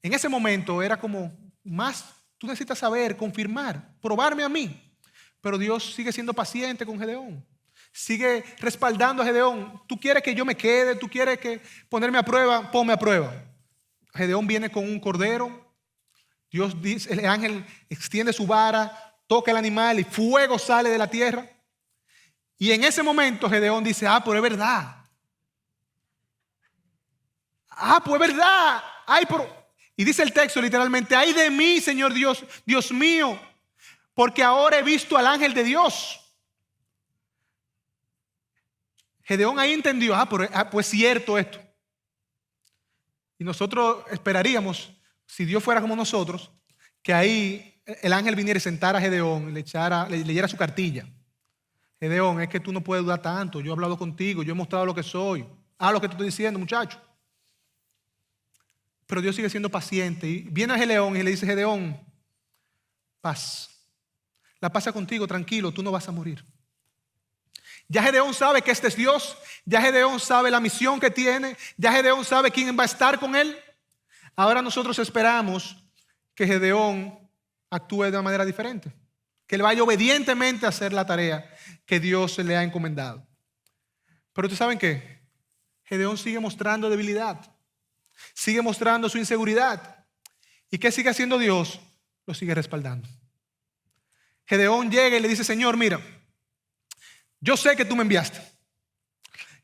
En ese momento era como más, tú necesitas saber, confirmar, probarme a mí. Pero Dios sigue siendo paciente con Gedeón. Sigue respaldando a Gedeón. Tú quieres que yo me quede, tú quieres que ponerme a prueba, ponme a prueba. Gedeón viene con un cordero. Dios dice, el ángel extiende su vara, toca el animal y fuego sale de la tierra. Y en ese momento Gedeón dice, pues es verdad. Pues es verdad. Y dice el texto literalmente, ay de mí, Señor Dios, Dios mío, porque ahora he visto al ángel de Dios. Gedeón ahí entendió, pues es cierto esto. Y nosotros esperaríamos, si Dios fuera como nosotros, que ahí el ángel viniera y sentara a Gedeón y le leyera su cartilla. Gedeón, es que tú no puedes dudar tanto. Yo he hablado contigo, yo he mostrado lo que soy. Lo que te estoy diciendo, muchacho. Pero Dios sigue siendo paciente. Y viene a Gedeón y le dice, Gedeón, paz. La paz es contigo, tranquilo, tú no vas a morir. Ya Gedeón sabe que este es Dios. Ya Gedeón sabe la misión que tiene. Ya Gedeón sabe quién va a estar con él. Ahora nosotros esperamos que Gedeón actúe de una manera diferente. Que él vaya obedientemente a hacer la tarea que Dios le ha encomendado. Pero ¿ustedes saben qué? Gedeón sigue mostrando debilidad. Sigue mostrando su inseguridad. ¿Y qué sigue haciendo Dios? Lo sigue respaldando. Gedeón llega y le dice, Señor, mira, yo sé que tú me enviaste.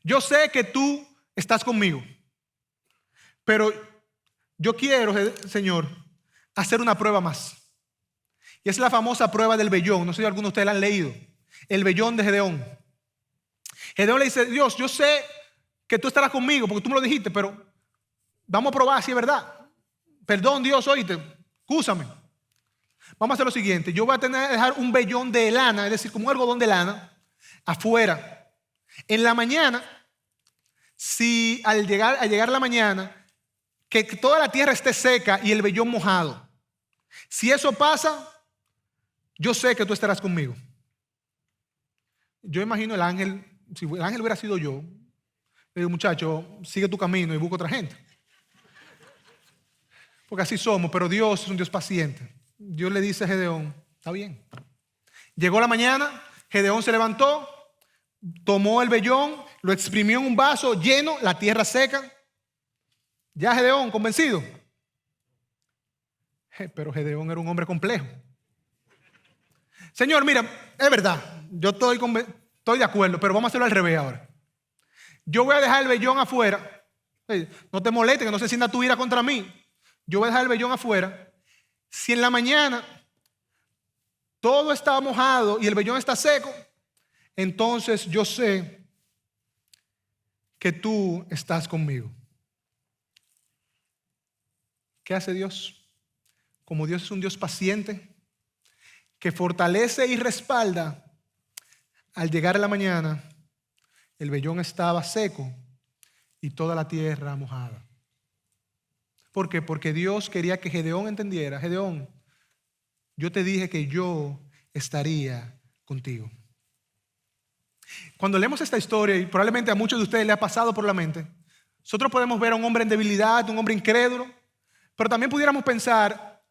Yo sé que tú estás conmigo. Pero yo quiero, Señor, hacer una prueba más. Y es la famosa prueba del vellón. No sé si algunos de ustedes la han leído. El vellón de Gedeón. Gedeón le dice, Dios, yo sé que tú estarás conmigo porque tú me lo dijiste, pero vamos a probar si es verdad. Perdón, Dios, oíste, excúsame. Vamos a hacer lo siguiente. Yo voy a dejar un vellón de lana, es decir, como un algodón de lana, afuera. En la mañana, si al llegar la mañana, que toda la tierra esté seca y el vellón mojado. Si eso pasa, yo sé que tú estarás conmigo. Yo imagino el ángel, si el ángel hubiera sido yo, le digo, muchacho, sigue tu camino y busca otra gente. Porque así somos, pero Dios es un Dios paciente. Dios le dice a Gedeón, está bien. Llegó la mañana, Gedeón se levantó, tomó el vellón, lo exprimió en un vaso lleno, la tierra seca. Ya Gedeón, convencido. Pero Gedeón era un hombre complejo. Señor, mira, es verdad, yo estoy de acuerdo, pero vamos a hacerlo al revés ahora. Yo voy a dejar el vellón afuera. No te molestes, que no se sienta tu ira contra mí. Yo voy a dejar el vellón afuera. Si en la mañana todo está mojado y el vellón está seco, entonces yo sé que tú estás conmigo. ¿Qué hace Dios? Como Dios es un Dios paciente, que fortalece y respalda, al llegar a la mañana, el vellón estaba seco y toda la tierra mojada. ¿Por qué? Porque Dios quería que Gedeón entendiera, Gedeón, yo te dije que yo estaría contigo. Cuando leemos esta historia, y probablemente a muchos de ustedes le ha pasado por la mente, nosotros podemos ver a un hombre en debilidad, un hombre incrédulo, pero también pudiéramos pensar,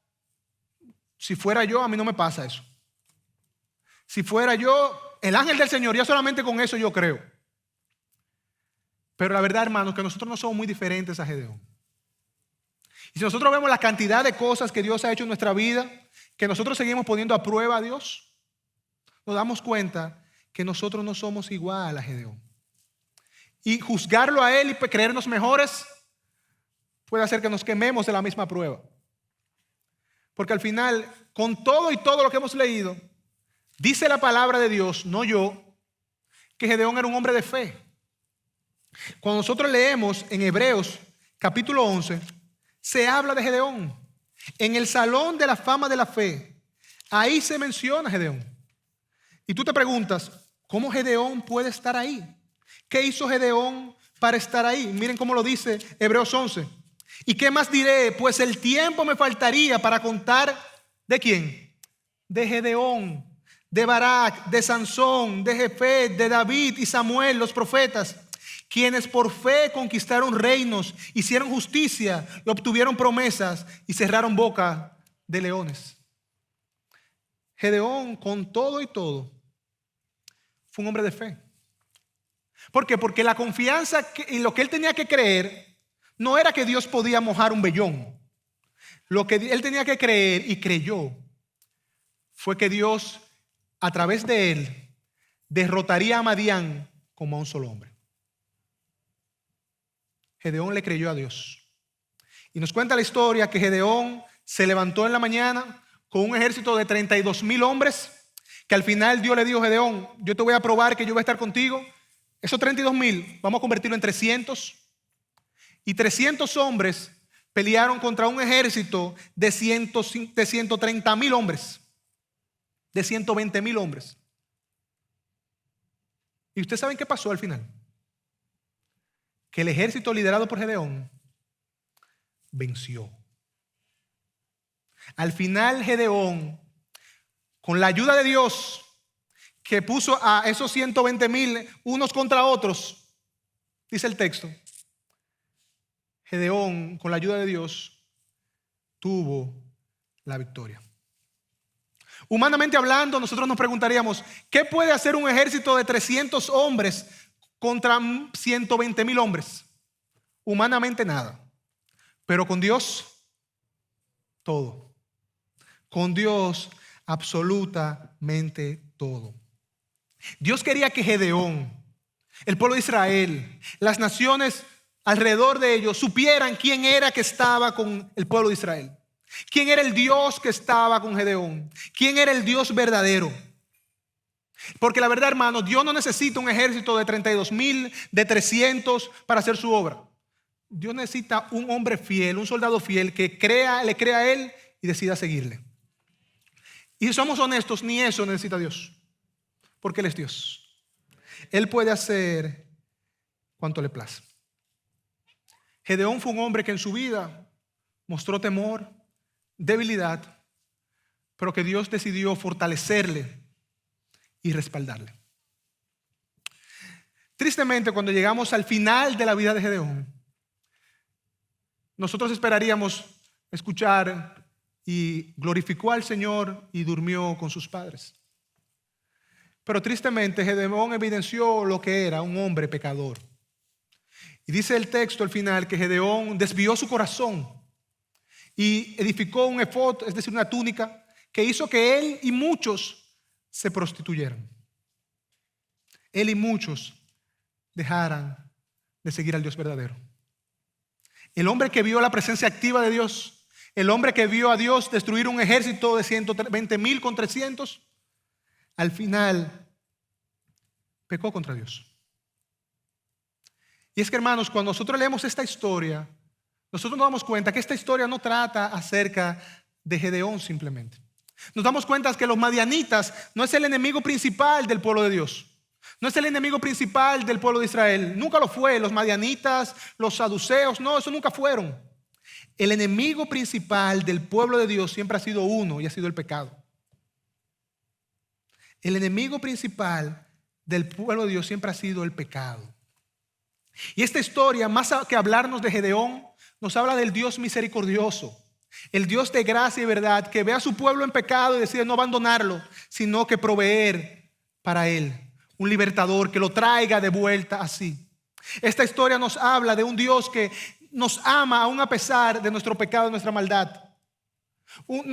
si fuera yo, a mí no me pasa eso. Si fuera yo, el ángel del Señor, ya solamente con eso yo creo. Pero la verdad, hermanos, que nosotros no somos muy diferentes a Gedeón. Y si nosotros vemos la cantidad de cosas que Dios ha hecho en nuestra vida, que nosotros seguimos poniendo a prueba a Dios, nos damos cuenta que nosotros no somos igual a Gedeón. Y juzgarlo a él y creernos mejores puede hacer que nos quememos de la misma prueba. Porque al final, con todo y todo lo que hemos leído, dice la palabra de Dios, no yo, que Gedeón era un hombre de fe. Cuando nosotros leemos en Hebreos capítulo 11, se habla de Gedeón. En el salón de la fama de la fe, ahí se menciona a Gedeón. Y tú te preguntas, ¿cómo Gedeón puede estar ahí? ¿Qué hizo Gedeón para estar ahí? Miren cómo lo dice Hebreos 11. ¿Y qué más diré? Pues el tiempo me faltaría para contar ¿de quién? De Gedeón, de Barak, de Sansón, de Jefet, de David y Samuel, los profetas, quienes por fe conquistaron reinos, hicieron justicia y obtuvieron promesas y cerraron boca de leones. Gedeón, con todo y todo, fue un hombre de fe. ¿Por qué? Porque la confianza y lo que él tenía que creer no era que Dios podía mojar un vellón. Lo que él tenía que creer y creyó fue que Dios, a través de él, derrotaría a Madián como a un solo hombre. Gedeón le creyó a Dios. Y nos cuenta la historia que Gedeón se levantó en la mañana con un ejército de 32,000 hombres, que al final Dios le dijo: Gedeón, yo te voy a probar que yo voy a estar contigo. Esos 32,000 vamos a convertirlo en 300. Y 300 hombres pelearon contra un ejército de 130,000 hombres, de 120,000 hombres. ¿Y ustedes saben qué pasó al final? Que el ejército liderado por Gedeón venció. Al final Gedeón, con la ayuda de Dios, que puso a esos 120,000 unos contra otros, dice el texto, Gedeón, con la ayuda de Dios, tuvo la victoria. Humanamente hablando, nosotros nos preguntaríamos, ¿qué puede hacer un ejército de 300 hombres contra 120,000 hombres? Humanamente nada. Pero con Dios, todo. Con Dios, absolutamente todo. Dios quería que Gedeón, el pueblo de Israel, las naciones alrededor de ellos supieran quién era que estaba con el pueblo de Israel. ¿Quién era el Dios que estaba con Gedeón? ¿Quién era el Dios verdadero? Porque la verdad, hermano, Dios no necesita un ejército de 32,000, de 300 para hacer su obra. Dios necesita un hombre fiel, un soldado fiel que le crea a Él y decida seguirle. Y si somos honestos, ni eso necesita Dios, porque Él es Dios. Él puede hacer cuanto le place. Gedeón fue un hombre que en su vida mostró temor, debilidad, pero que Dios decidió fortalecerle y respaldarle. Tristemente, cuando llegamos al final de la vida de Gedeón, nosotros esperaríamos escuchar: y glorificó al Señor y durmió con sus padres. Pero tristemente Gedeón evidenció lo que era un hombre pecador. Y dice el texto al final que Gedeón desvió su corazón y edificó un efod, es decir, una túnica, que hizo que él y muchos se prostituyeran. Él y muchos dejaran de seguir al Dios verdadero. El hombre que vio la presencia activa de Dios, el hombre que vio a Dios destruir un ejército de 120,000 con 300, al final pecó contra Dios. Y es que, hermanos, cuando nosotros leemos esta historia, nosotros nos damos cuenta que esta historia no trata acerca de Gedeón simplemente. Nos damos cuenta que los madianitas no es el enemigo principal del pueblo de Dios. No es el enemigo principal del pueblo de Israel. Nunca lo fue. Los madianitas, los saduceos, no, eso nunca fueron. El enemigo principal del pueblo de Dios siempre ha sido uno, y ha sido el pecado. El enemigo principal del pueblo de Dios siempre ha sido el pecado. Y esta historia, más que hablarnos de Gedeón, nos habla del Dios misericordioso, el Dios de gracia y verdad, que ve a su pueblo en pecado y decide no abandonarlo, sino que proveer para él un libertador que lo traiga de vuelta así. Esta historia nos habla de un Dios que nos ama aún a pesar de nuestro pecado y nuestra maldad.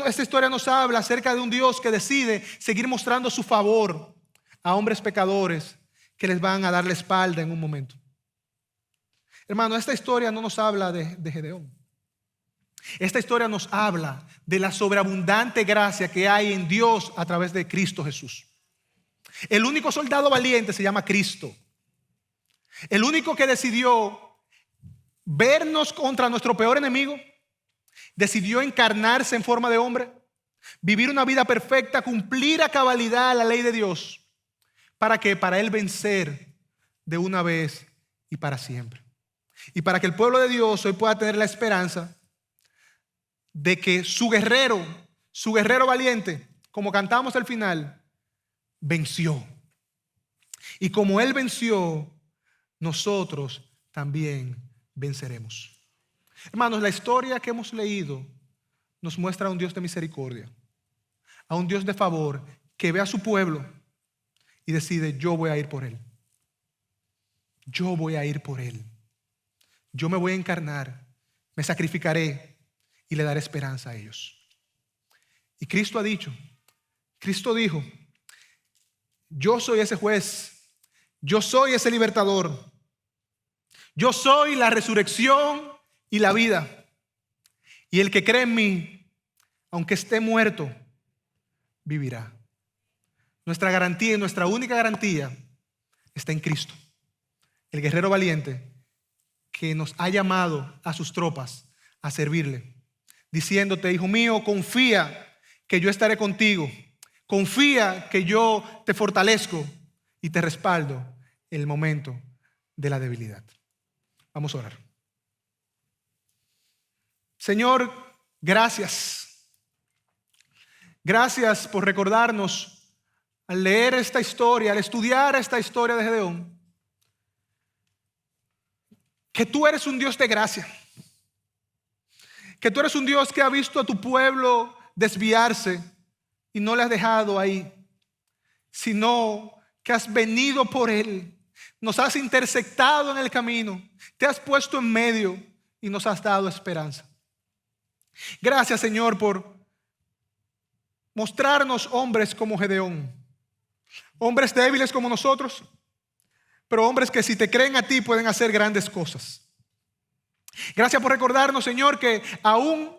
Esta historia nos habla acerca de un Dios que decide seguir mostrando su favor a hombres pecadores que les van a dar la espalda en un momento. Hermano, esta historia no nos habla de Gedeón. Esta historia nos habla de la sobreabundante gracia que hay en Dios a través de Cristo Jesús. El único soldado valiente se llama Cristo. El único que decidió vernos contra nuestro peor enemigo, decidió encarnarse en forma de hombre, vivir una vida perfecta, cumplir a cabalidad la ley de Dios ¿Para qué? Para Él vencer de una vez y para siempre. Y para que el pueblo de Dios hoy pueda tener la esperanza de que su guerrero valiente, como cantamos al final, venció. Y como Él venció, nosotros también venceremos. Hermanos, la historia que hemos leído nos muestra a un Dios de misericordia, a un Dios de favor que ve a su pueblo y decide: yo voy a ir por él. Yo voy a ir por él. Yo me voy a encarnar, me sacrificaré y le daré esperanza a ellos. Y Cristo dijo: yo soy ese juez, yo soy ese libertador, yo soy la resurrección y la vida. Y el que cree en mí, aunque esté muerto, vivirá. Nuestra garantía y nuestra única garantía está en Cristo, el guerrero valiente que nos ha llamado a sus tropas a servirle, diciéndote: hijo mío, confía que yo estaré contigo, confía que yo te fortalezco y te respaldo en el momento de la debilidad. Vamos a orar. Señor, gracias. Gracias por recordarnos al leer esta historia, al estudiar esta historia de Gedeón, que tú eres un Dios de gracia, que tú eres un Dios que ha visto a tu pueblo desviarse y no le has dejado ahí, sino que has venido por él, nos has intersectado en el camino, te has puesto en medio y nos has dado esperanza. Gracias, Señor, por mostrarnos hombres como Gedeón, hombres débiles como nosotros, pero hombres que si te creen a ti pueden hacer grandes cosas. Gracias por recordarnos, Señor, que aún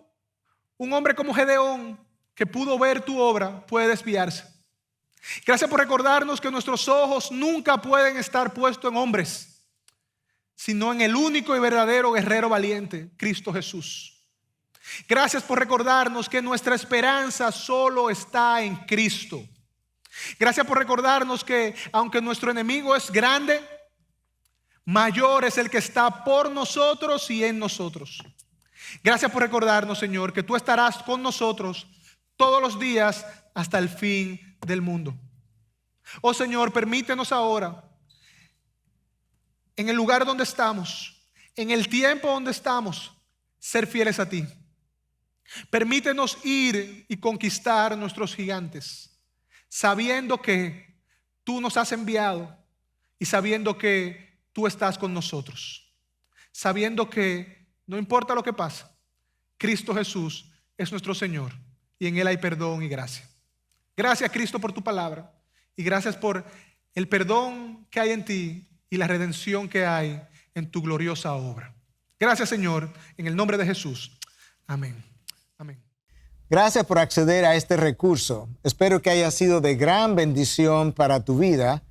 un hombre como Gedeón, que pudo ver tu obra, puede desviarse. Gracias por recordarnos que nuestros ojos nunca pueden estar puestos en hombres, sino en el único y verdadero guerrero valiente, Cristo Jesús. Gracias por recordarnos que nuestra esperanza solo está en Cristo. Gracias por recordarnos que aunque nuestro enemigo es grande, mayor es el que está por nosotros y en nosotros. Gracias por recordarnos, Señor, que tú estarás con nosotros todos los días hasta el fin del mundo. Oh Señor, permítenos ahora, en el lugar donde estamos, en el tiempo donde estamos, ser fieles a ti. Permítenos ir y conquistar nuestros gigantes, sabiendo que tú nos has enviado y sabiendo que tú estás con nosotros, sabiendo que no importa lo que pase, Cristo Jesús es nuestro Señor y en Él hay perdón y gracia. Gracias, Cristo, por tu palabra y gracias por el perdón que hay en ti y la redención que hay en tu gloriosa obra. Gracias, Señor, en el nombre de Jesús. Amén. Amén. Gracias por acceder a este recurso. Espero que haya sido de gran bendición para tu vida.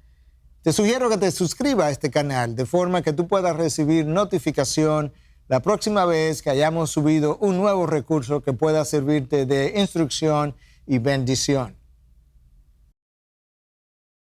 Te sugiero que te suscribas a este canal de forma que tú puedas recibir notificación la próxima vez que hayamos subido un nuevo recurso que pueda servirte de instrucción y bendición.